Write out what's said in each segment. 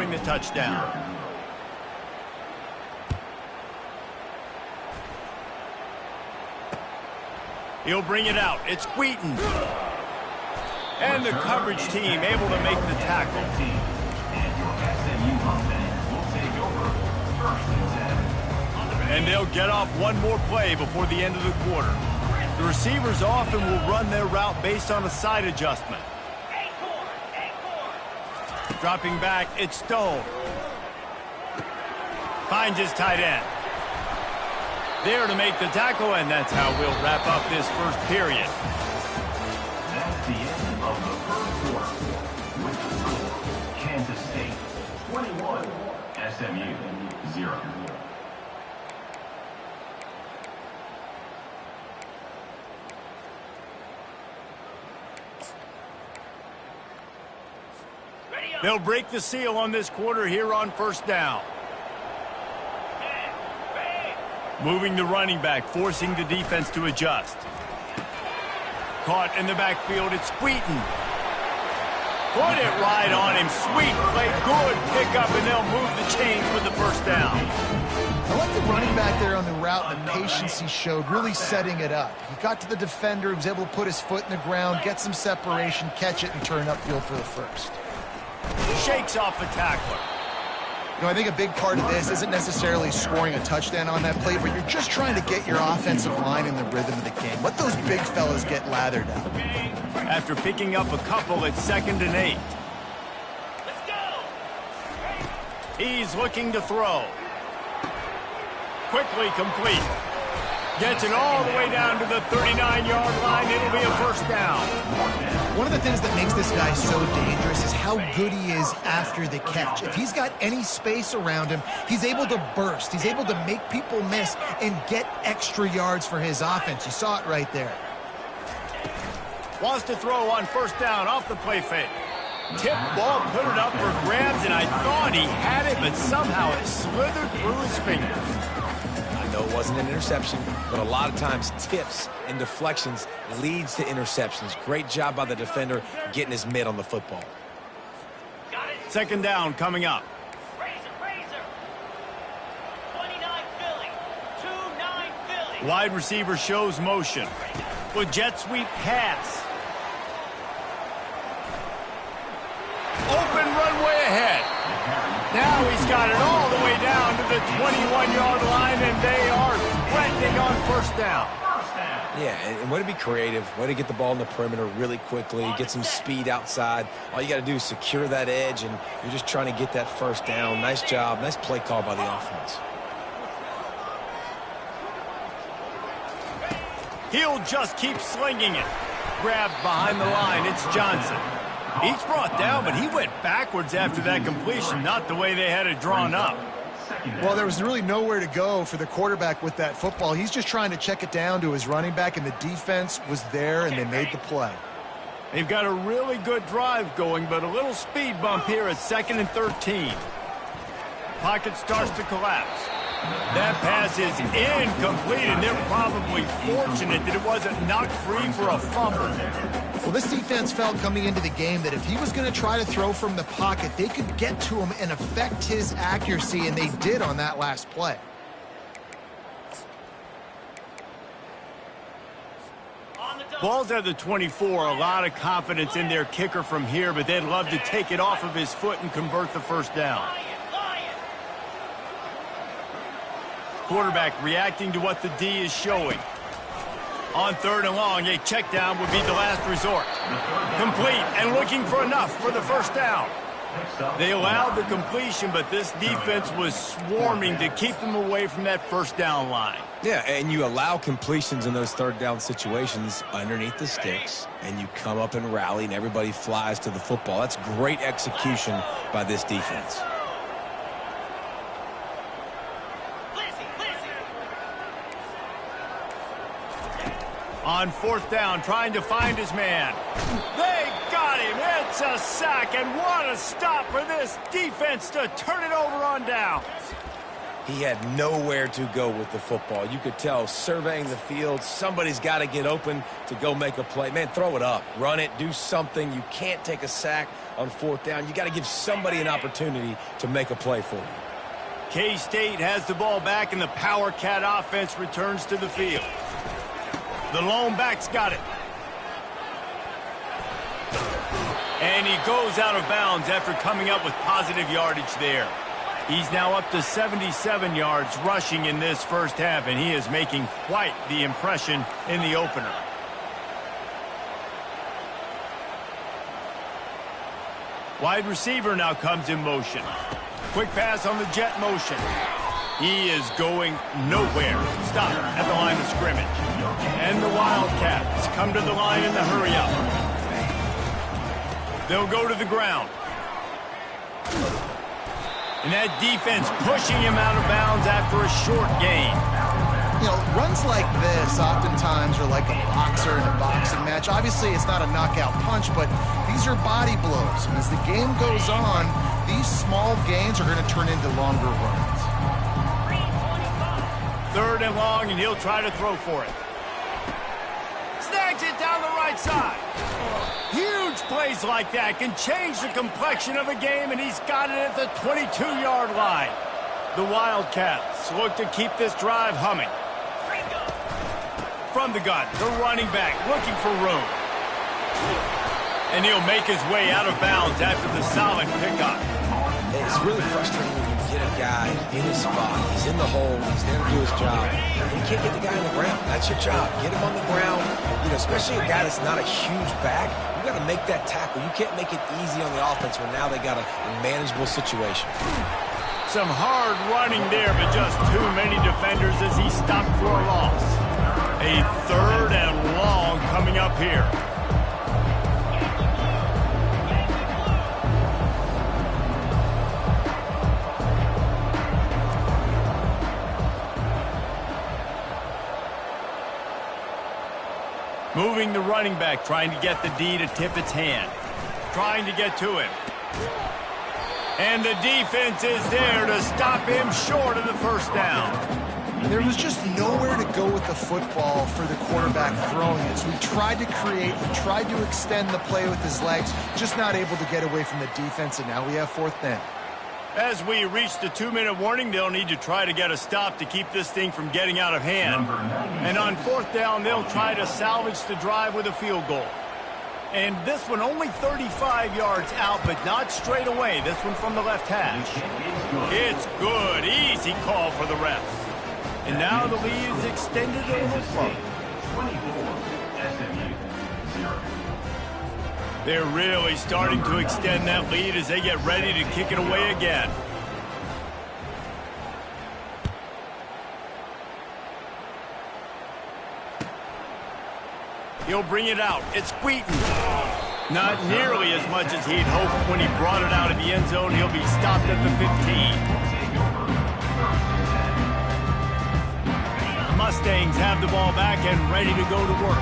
scoring the touchdown. He'll bring it out. It's Wheaton. And the coverage team able to make the tackle. And they'll get off one more play before the end of the quarter. The receivers often will run their route based on a side adjustment. Dropping back, it's Stone. Finds his tight end. There to make the tackle, and that's how we'll wrap up this first period. That's the end of the first quarter. With the score, Kansas State 21, SMU 0. They'll break the seal on this quarter here on first down. Moving the running back, forcing the defense to adjust. Caught in the backfield, it's Wheaton. Put it right on him. Sweet play, good pickup, and they'll move the chains with the first down. I like the running back there on the route and the patience he showed, really setting it up. He got to the defender, he was able to put his foot in the ground, get some separation, catch it, and turn upfield for the first. Shakes off the tackler. You know, I think a big part of this isn't necessarily scoring a touchdown on that play, but you're just trying to get your offensive line in the rhythm of the game. Let those big fellas get lathered up. After picking up a couple, it's 2nd and 8. Let's go. He's looking to throw. Quickly complete. Gets it all the way down to the 39-yard line. It'll be a first down. One of the things that makes this guy so dangerous is how good he is after the catch. If he's got any space around him, he's able to burst. He's able to make people miss and get extra yards for his offense. You saw it right there. Wants to throw on first down off the play fake. Tip ball, put it up for grabs, and I thought he had it, but somehow it slithered through his fingers. No, it wasn't an interception, but a lot of times tips and deflections leads to interceptions. Great job by the defender getting his mitt on the football. Got it. 2nd down coming up. Razor. 29 Philly. 2-9 Philly. Wide receiver shows motion. With jet sweep pass. Open runway ahead. Now he's got it all the way down to the 21-yard line, and they are threatening on first down. Yeah, and way to be creative, way to get the ball in the perimeter really quickly, get some speed outside. All you got to do is secure that edge, and you're just trying to get that first down. Nice job, nice play call by the offense. He'll just keep slinging it. Grabbed behind the line, it's Johnson. He's brought down, but he went backwards after that completion, not the way they had it drawn up. Well, there was really nowhere to go for the quarterback with that football. He's just trying to check it down to his running back, and the defense was there, and they made the play. They've got a really good drive going, but a little speed bump here at 2nd and 13. Pocket starts to collapse. That pass is incomplete, and they're probably fortunate that it wasn't knocked free for a fumble. Well, this defense felt coming into the game that if he was going to try to throw from the pocket, they could get to him and affect his accuracy, and they did on that last play. Ball's at the 24. A lot of confidence in their kicker from here, but they'd love to take it off of his foot and convert the first down. Quarterback reacting to what the D is showing. On 3rd and long, a check down would be the last resort. Complete and looking for enough for the first down. They allowed the completion, but this defense was swarming to keep them away from that first down line. Yeah, and you allow completions in those 3rd down situations underneath the sticks, and you come up and rally, and everybody flies to the football. That's great execution by this defense. On 4th down, trying to find his man. They got him. It's a sack, and what a stop for this defense to turn it over on down. He had nowhere to go with the football. You could tell, surveying the field, somebody's got to get open to go make a play. Man, throw it up. Run it. Do something. You can't take a sack on 4th down. You got to give somebody an opportunity to make a play for you. K-State has the ball back, and the Power Cat offense returns to the field. The lone back's got it. And he goes out of bounds after coming up with positive yardage there. He's now up to 77 yards rushing in this first half, and he is making quite the impression in the opener. Wide receiver now comes in motion. Quick pass on the jet motion. He is going nowhere. Stop at the line of scrimmage. And the Wildcats come to the line in the hurry up. They'll go to the ground. And that defense pushing him out of bounds after a short gain. You know, runs like this oftentimes are like a boxer in a boxing match. Obviously, it's not a knockout punch, but these are body blows. And as the game goes on, these small gains are going to turn into longer runs. 3rd and long, and he'll try to throw for it. Snags it down the right side. Huge plays like that can change the complexion of a game, and he's got it at the 22-yard line. The Wildcats look to keep this drive humming. From the gun, the running back looking for room. And he'll make his way out of bounds after the solid pickup. It's really frustrating when you get a guy in his spot. He's in the hole. He's there to do his job. And you can't get the guy on the ground. That's your job. Get him on the ground. You know, especially a guy that's not a huge back. You got to make that tackle. You can't make it easy on the offense when now they got a manageable situation. Some hard running there, but just too many defenders as he stopped for a loss. A 3rd and long coming up here. Moving the running back, trying to get the D to tip its hand. Trying to get to him. And the defense is there to stop him short of the 1st down. There was just nowhere to go with the football for the quarterback throwing it. So he tried to create, he tried to extend the play with his legs, just not able to get away from the defense, and now we have 4th down. As we reach the 2-minute warning, they'll need to try to get a stop to keep this thing from getting out of hand. And on 4th down, they'll try to salvage the drive with a field goal. And this one only 35 yards out, but not straight away. This one from the left hash. It's good. Easy call for the refs. And now the lead is extended a little further. 24, SMU, 0. They're really starting to extend that lead as they get ready to kick it away again. He'll bring it out. It's Wheaton. Not nearly as much as he'd hoped when he brought it out of the end zone. He'll be stopped at the 15. The Mustangs have the ball back and ready to go to work.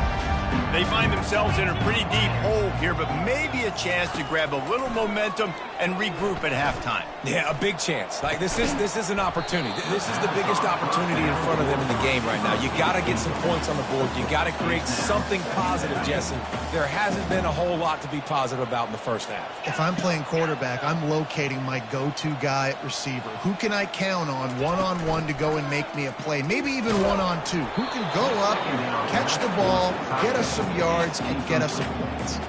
They find themselves in a pretty deep hole here, but maybe a chance to grab a little momentum and regroup at halftime. Yeah, a big chance. Like, this is an opportunity. This is the biggest opportunity in front of them in the game right now. You got to get some points on the board. You got to create something positive, Jesse. There hasn't been a whole lot to be positive about in the first half. If I'm playing quarterback, I'm locating my go-to guy at receiver. Who can I count on one-on-one to go and make me a play? Maybe even one-on-two. Who can go up, catch the ball, get us some yards, and get us some points?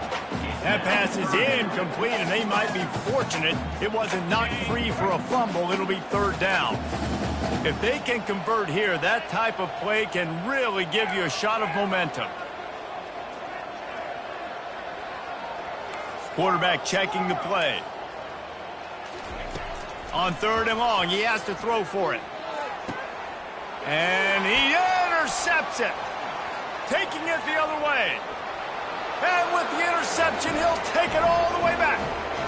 That pass is incomplete, and they might be fortunate it wasn't knocked free for a fumble. It'll be 3rd down. If they can convert here, that type of play can really give you a shot of momentum. Quarterback checking the play. On 3rd and long, he has to throw for it. And he intercepts it. Taking it the other way. And with the interception, he'll take it all the way back.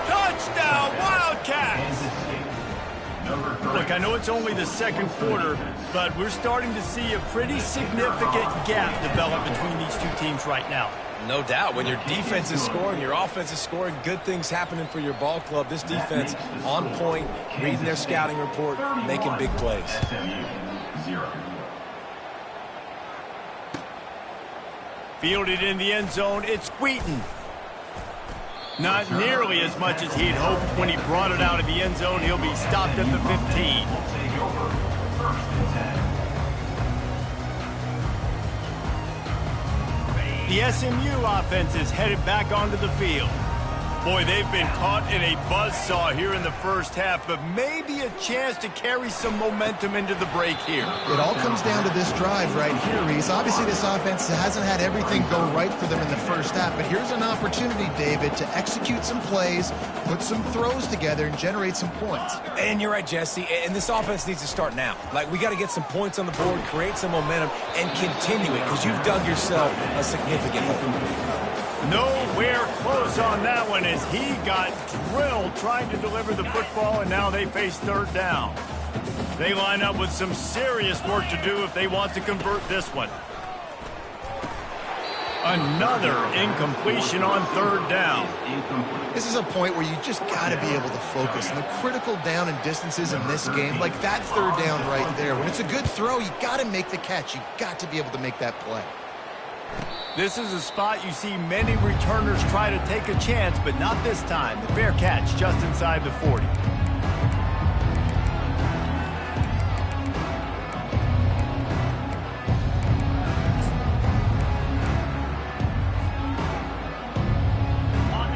Touchdown, Wildcats! Number 3. Look, Look, I know it's only the second quarter, but we're starting to see a pretty significant gap develop between these two teams right now. No doubt. When your defense is scoring, your offense is scoring, good things happening for your ball club. This defense on point, reading their scouting report, making big plays. SMU 0. Fielded in the end zone, it's Wheaton. Not nearly as much as he'd hoped when he brought it out of the end zone. He'll be stopped at the 15. Take over 1st and 10. The SMU offense is headed back onto the field. Boy, they've been caught in a buzzsaw here in the first half, but maybe a chance to carry some momentum into the break here. It all comes down to this drive right here, Reese. Obviously, this offense hasn't had everything go right for them in the first half, but here's an opportunity, David, to execute some plays, put some throws together, and generate some points. And you're right, Jesse, and this offense needs to start now. Like, we got to get some points on the board, create some momentum, and continue it, because you've dug yourself a significant hole. Nowhere close on that one as he got drilled trying to deliver the football, and now they face third down. They line up with some serious work to do if they want to convert this one. Another incompletion on third down. This is a point where you just got to be able to focus. And the critical down and distances in this game, like that third down right there, when it's a good throw, you got to make the catch. You got to be able to make that play. This is a spot you see many returners try to take a chance, but not this time. The fair catch just inside the 40.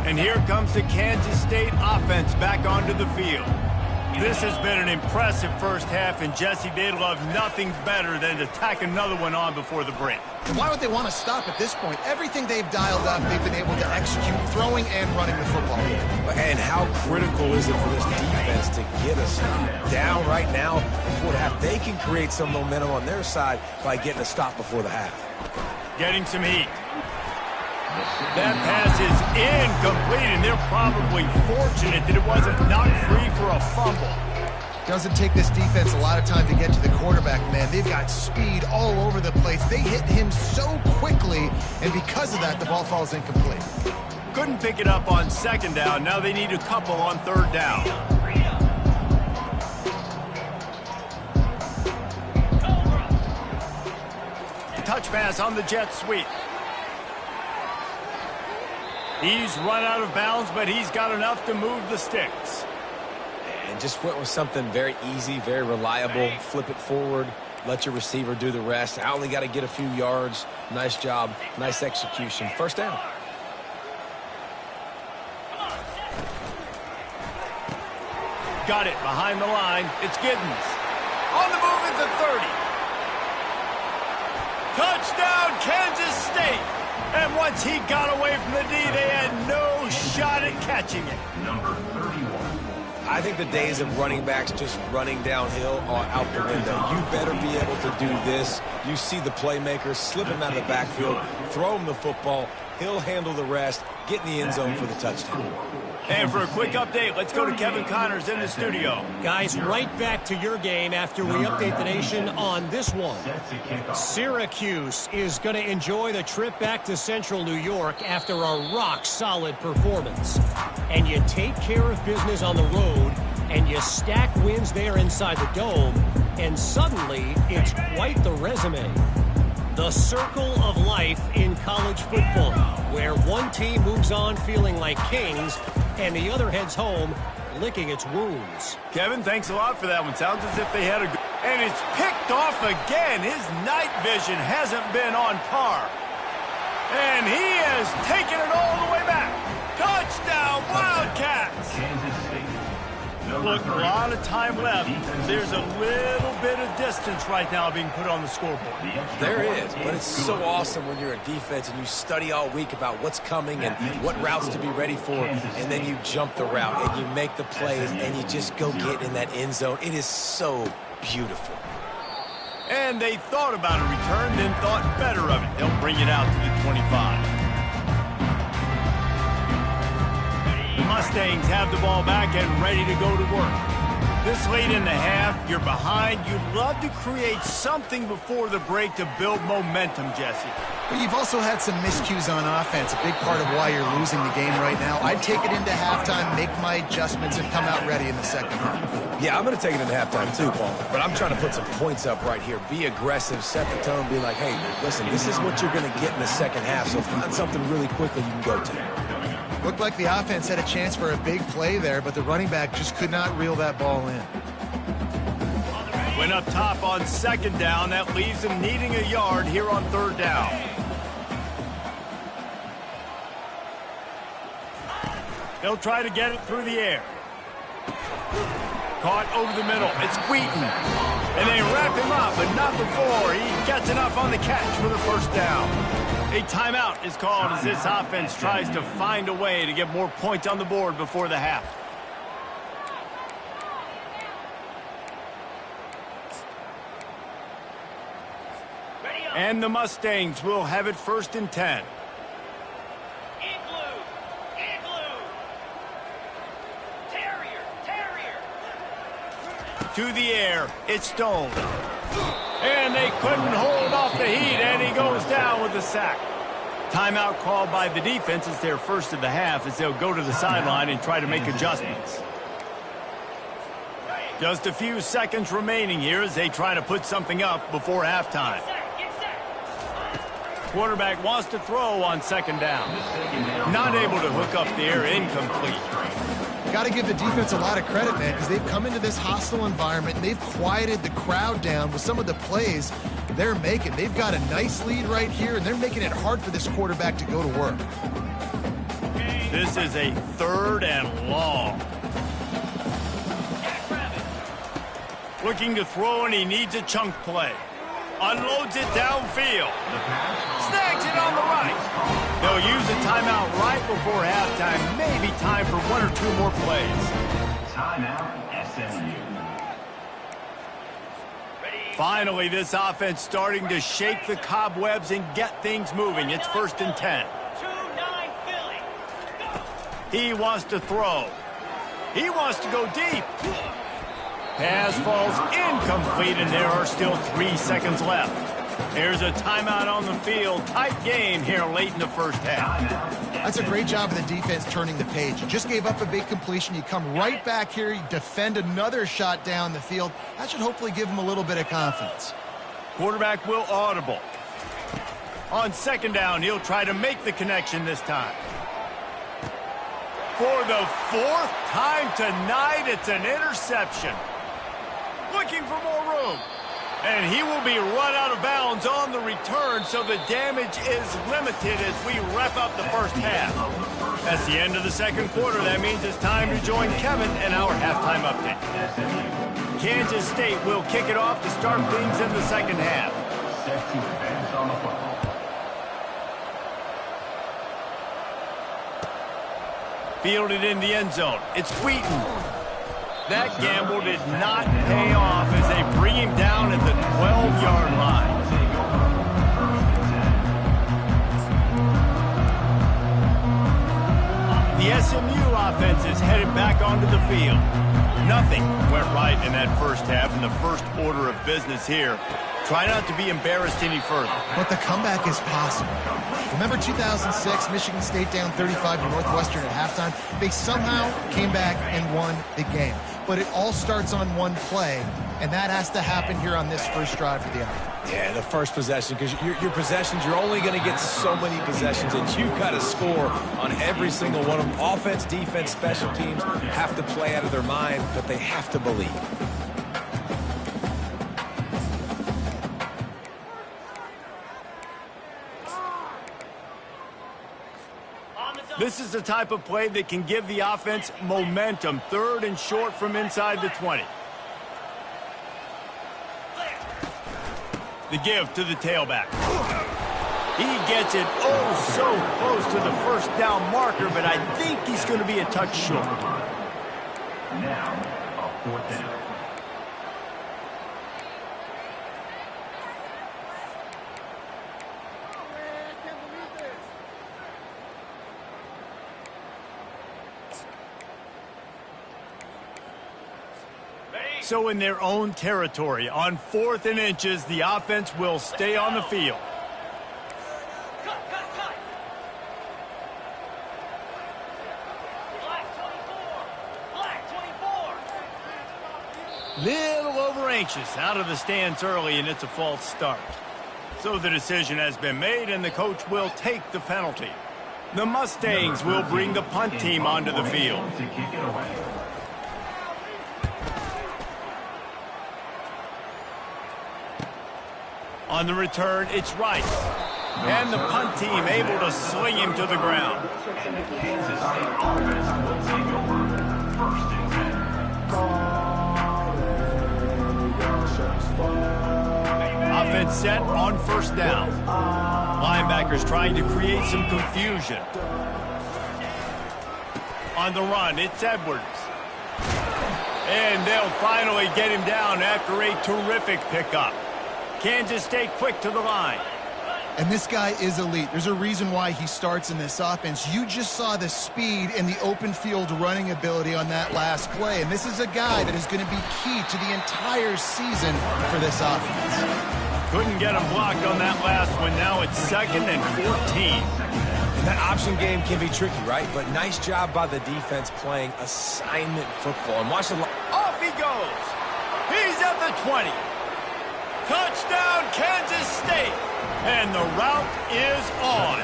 And here comes the Kansas State offense back onto the field. This has been an impressive first half, and Jesse, they'd love nothing better than to tack another one on before the break. Why would they want to stop at this point? Everything they've dialed up, they've been able to execute, throwing and running the football. And how critical is it for this defense to get a stop down right now before the half? They can create some momentum on their side by getting a stop before the half. Getting some heat. That pass is incomplete, and they're probably fortunate that it wasn't knocked free for a fumble. Doesn't take this defense a lot of time to get to the quarterback, man. They've got speed all over the place. They hit him so quickly, and because of that, the ball falls incomplete. Couldn't pick it up on second down. Now they need a couple on third down. Touch pass on the jet sweep. He's run out of bounds, but he's got enough to move the sticks. And just went with something very easy, very reliable. Flip it forward, let your receiver do the rest. I only got to get a few yards. Nice job, nice execution. First down. Got it behind the line. It's Giddens. On the move at the 30. Touchdown, Kansas State. And once he got away from the D, they had no shot at catching it. Number 31. I think the days of running backs just running downhill are out the window. You better be able to do this. You see the playmakers slip him out of the backfield, throw him the football. He'll handle the rest, get in the end zone for the touchdown. And for a quick update, let's go to Kevin Connors in the studio. Guys, right back to your game after we update the nation on this one. Syracuse is going to enjoy the trip back to Central New York after a rock-solid performance. And you take care of business on the road, and you stack wins there inside the Dome, and suddenly it's quite the resume. The circle of life in college football, where one team moves on feeling like kings, and the other heads home licking its wounds. Kevin, thanks a lot for that one. Sounds as if they had a good... And it's picked off again. His night vision hasn't been on par. And he has taken it all the way back. Touchdown, Wildcats! Kansas State. Look, a lot of time left. There's a little bit of distance right now being put on the scoreboard. There is, but it's so awesome when you're a defense and you study all week about what's coming and what routes to be ready for, and then you jump the route and you make the plays and you just go get in that end zone. It is so beautiful. And they thought about a return, then thought better of it. They'll bring it out to the 25. The Mustangs have the ball back and ready to go to work. The This late in the half, you're behind. You'd love to create something before the break to build momentum, Jesse. But you've also had some miscues on offense, a big part of why you're losing the game right now. I'd take it into halftime, make my adjustments, and come out ready in the second half. Yeah, I'm going to take it into halftime too, Paul. But I'm trying to put some points up right here. Be aggressive, set the tone, be like, hey, listen, this is what you're going to get in the second half, so find something really quickly you can go to. Looked like the offense had a chance for a big play there, but the running back just could not reel that ball in. Went up top on second down. That leaves him needing a yard here on third down. They'll try to get it through the air. Caught over the middle. It's Wheaton. And they wrap him up, but not before he gets enough on the catch for the first down. A timeout is called as this offense tries to find a way to get more points on the board before the half. And the Mustangs will have it 1st and 10. To the air, it's Stone. And they couldn't hold off the heat, and he goes down with the sack. Timeout called by the defense. It's their first of the half as they'll go to the sideline and try to make adjustments. Just a few seconds remaining here as they try to put something up before halftime. Quarterback wants to throw on second down. Not able to hook up the air, incomplete. Got to give the defense a lot of credit, man, because they've come into this hostile environment and they've quieted the crowd down with some of the plays they're making. They've got a nice lead right here, and they're making it hard for this quarterback to go to work. This is a 3rd and long. Looking to throw, and he needs a chunk play. Unloads it downfield. Snags it on the right. They'll use a timeout right before halftime. Maybe time for 1 or 2 more plays. Timeout, SMU. Finally, this offense starting to shake the cobwebs and get things moving. It's 1st and 10. 2-9 Philly. He wants to throw. He wants to go deep. Pass falls incomplete, and there are still 3 seconds left. There's a timeout on the field. Tight game here late in the first half. That's a great job of the defense turning the page. You just gave up a big completion. You come right back here. You defend another shot down the field. That should hopefully give them a little bit of confidence. Quarterback will audible. On second down, he'll try to make the connection this time. For the 4th time tonight, it's an interception. Looking for more room. And he will be run out of bounds on the return, so the damage is limited as we wrap up the first half. That's the end of the second quarter. That means it's time to join Kevin and our halftime update. Kansas State will kick it off to start things in the second half. Set to advance on the football. Fielded in the end zone. It's Wheaton. That gamble did not pay off as they bring him down at the 12-yard line. The SMU offense is headed back onto the field. Nothing went right in that first half, and the first order of business here. Try not to be embarrassed any further. But the comeback is possible. Remember 2006, Michigan State down 35 to Northwestern at halftime? They somehow came back and won the game. But it all starts on one play, and that has to happen here on this first drive for the offense. Yeah, the first possession, because your possessions, you're only going to get so many possessions, and you've got to score on every single one of them. Offense, defense, special teams have to play out of their mind, but they have to believe. This is the type of play that can give the offense momentum. 3rd and short from inside the 20. The give to the tailback. He gets it so close to the first down marker, but I think he's going to be a touch short. Now, a 4th down. So in their own territory, on 4th and inches, the offense will stay on the field. Cut. Black 24. Little over anxious out of the stance early, and it's a false start. So the decision has been made, and the coach will take the penalty. The Mustangs will bring the punt team onto the field. To kick it away. On the return, it's Rice. And the punt team able to sling him to the ground. And the Kansas State offense will take over. 1st and 10. Offense set on 1st down. Linebackers trying to create some confusion. On the run, it's Edwards. And they'll finally get him down after a terrific pickup. Kansas State quick to the line. And this guy is elite. There's a reason why he starts in this offense. You just saw the speed and the open field running ability on that last play. And this is a guy that is going to be key to the entire season for this offense. Couldn't get him blocked on that last one. Now it's 2nd and 14. And that option game can be tricky, right? But nice job by the defense playing assignment football. And watch the... Off he goes. He's at the 20. Touchdown, Kansas State. And the route is on.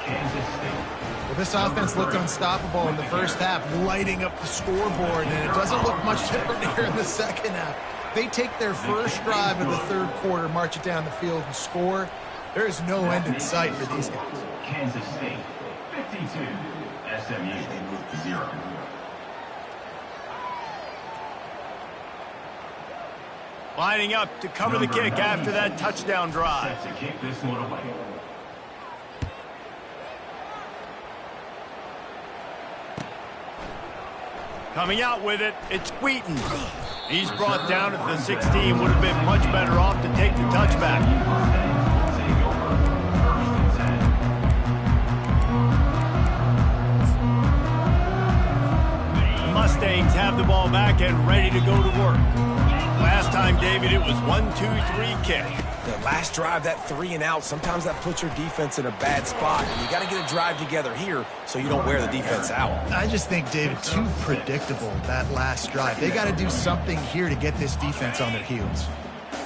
Kansas State. Well, this offense looked unstoppable in the first half, lighting up the scoreboard, and it doesn't look much different here in the second half. They take their first drive of the 3rd quarter, march it down the field, and score. There is no end in sight for these guys. Kansas State 52, SMU 0. Lining up to cover the kick after that touchdown drive. Set to kick this one away. Coming out with it, it's Wheaton. He's brought down at the 16. Would have been much better off to take the touchback. The Mustangs have the ball back and ready to go to work. Last time, David, it was 1-2-3 kick. The last drive, that 3 and out, sometimes that puts your defense in a bad spot. And you got to get a drive together here so you don't wear the defense out. I just think, David, too predictable, that last drive. They got to do something here to get this defense on their heels.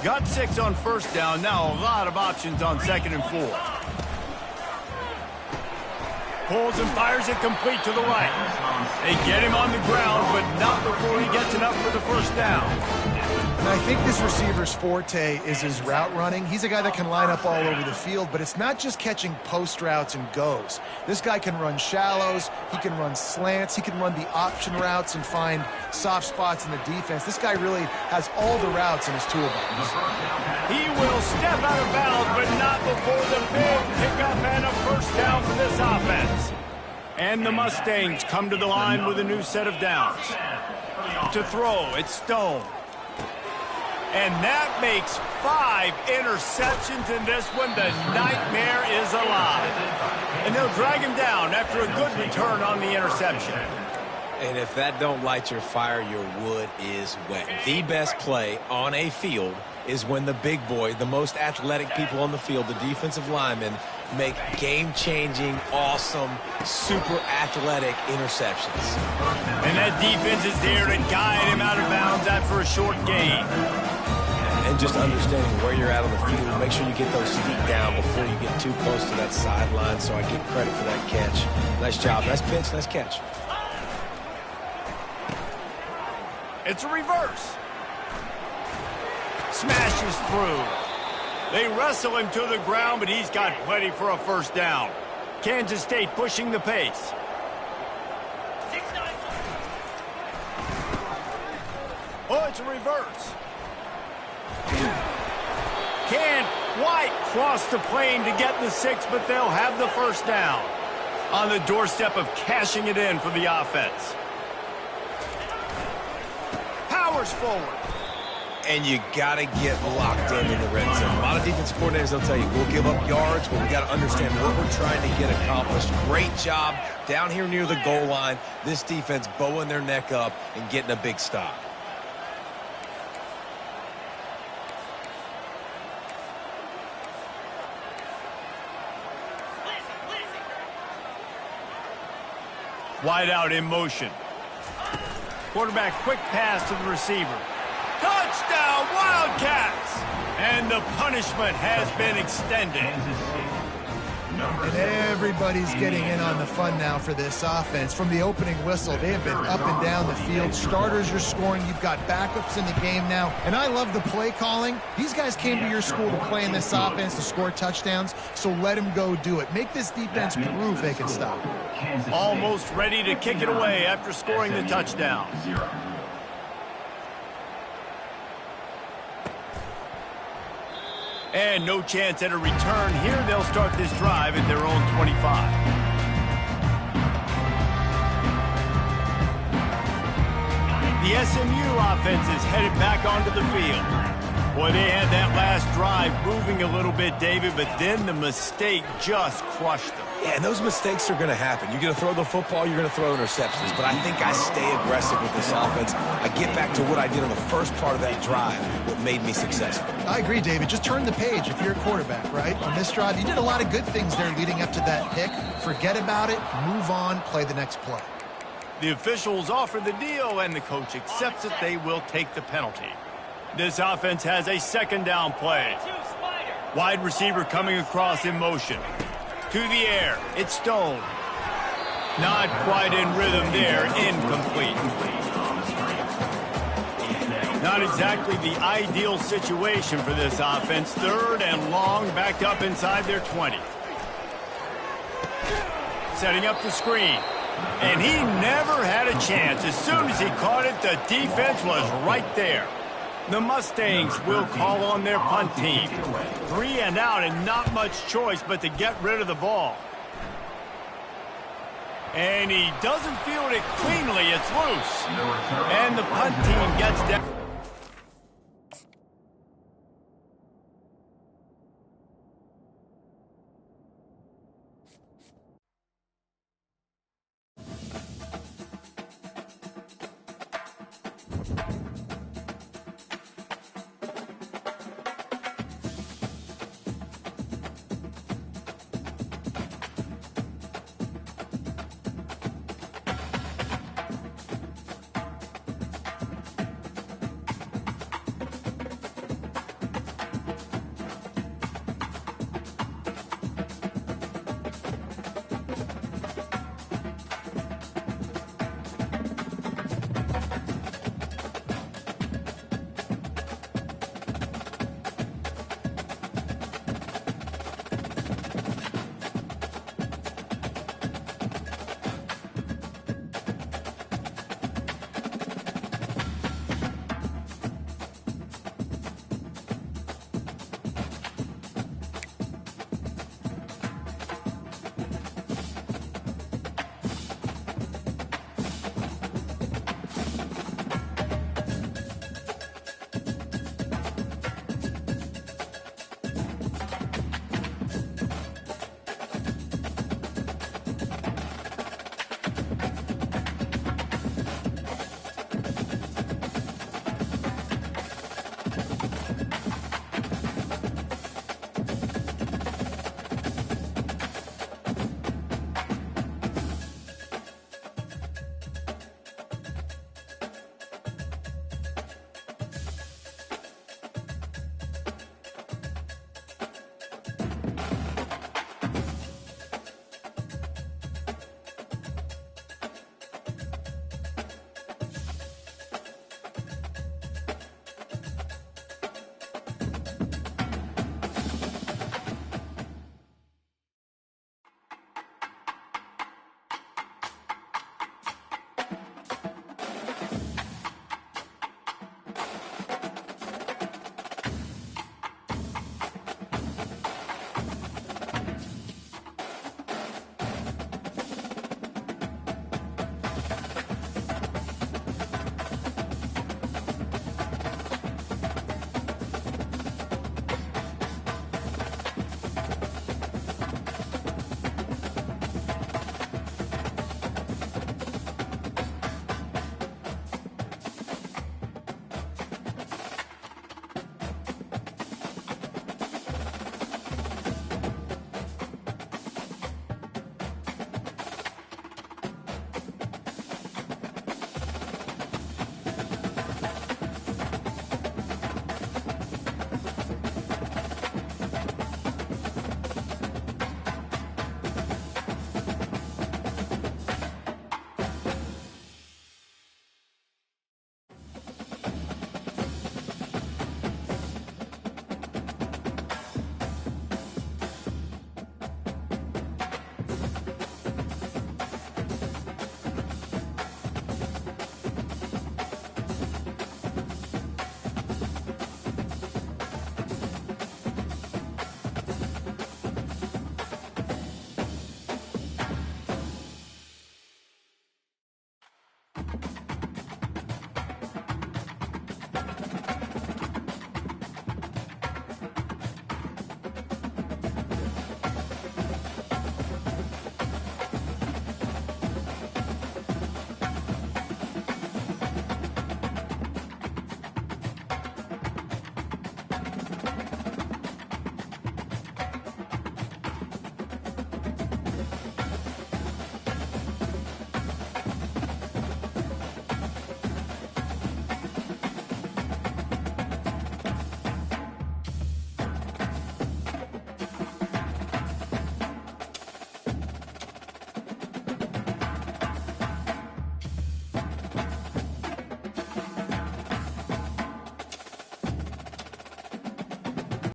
Got 6 on 1st down. Now a lot of options on 2nd and 4. Pulls and fires it complete to the right. They get him on the ground, but not before he gets enough for the 1st down. And I think this receiver's forte is his route running. He's a guy that can line up all over the field, but it's not just catching post routes and goes. This guy can run shallows, he can run slants, he can run the option routes and find soft spots in the defense. This guy really has all the routes in his toolbox. He will step out of bounds, but not before the big pickup and a 1st down for this offense. And the Mustangs come to the line with a new set of downs. To throw, it's Stone. And that makes 5 interceptions in this one. The nightmare is alive. And they'll drag him down after a good return on the interception. And if that don't light your fire, your wood is wet. The best play on a field is when the big boy, the most athletic people on the field, the defensive linemen, make game-changing, awesome, super athletic interceptions. And that defense is there to guide him out of bounds after a short gain. And just understanding where you're at on the field, make sure you get those feet down before you get too close to that sideline, so I get credit for that catch. Nice job. Nice pitch, nice catch. It's a reverse. Smashes through. They wrestle him to the ground, but he's got plenty for a 1st down. Kansas State pushing the pace. 6-9. Oh, it's a reverse. Can't quite cross the plane to get the 6, but they'll have the 1st down. On the doorstep of cashing it in for the offense. Powers forward. And you got to get locked in the red zone. A lot of defensive coordinators, they'll tell you, we'll give up yards, but we got to understand what we're trying to get accomplished. Great job down here near the goal line. This defense bowing their neck up and getting a big stop. Wide out in motion. Quarterback quick pass to the receiver. Touchdown, Wildcats! And the punishment has been extended. And everybody's getting in on the fun now for this offense. From the opening whistle, they have been up and down the field. Starters are scoring. You've got backups in the game now. And I love the play calling. These guys came to your school to play in this offense to score touchdowns, so let them go do it. Make this defense prove they can stop. Almost ready to kick it away after scoring the touchdown. And no chance at a return here. They'll start this drive at their own 25. The SMU offense is headed back onto the field. Boy, they had that last drive moving a little bit, David, but then the mistake just crushed them. Yeah, and those mistakes are going to happen. You're going to throw the football, you're going to throw interceptions. But I think I stay aggressive with this offense. I get back to what I did on the first part of that drive, what made me successful. I agree, David. Just turn the page if you're a quarterback, right? On this drive, you did a lot of good things there leading up to that pick. Forget about it, move on, play the next play. The officials offer the deal, and the coach accepts it. They will take the penalty. This offense has a second down play. Wide receiver coming across in motion. To the air, it's Stone. Not quite in rhythm there, incomplete. Not exactly the ideal situation for this offense. Third and long, back up inside their 20. Setting up the screen. And he never had a chance. As soon as he caught it, the defense was right there. The Mustangs will call on their punt team. 3 and out and not much choice but to get rid of the ball. And he doesn't field it cleanly. It's loose. And the punt team gets down.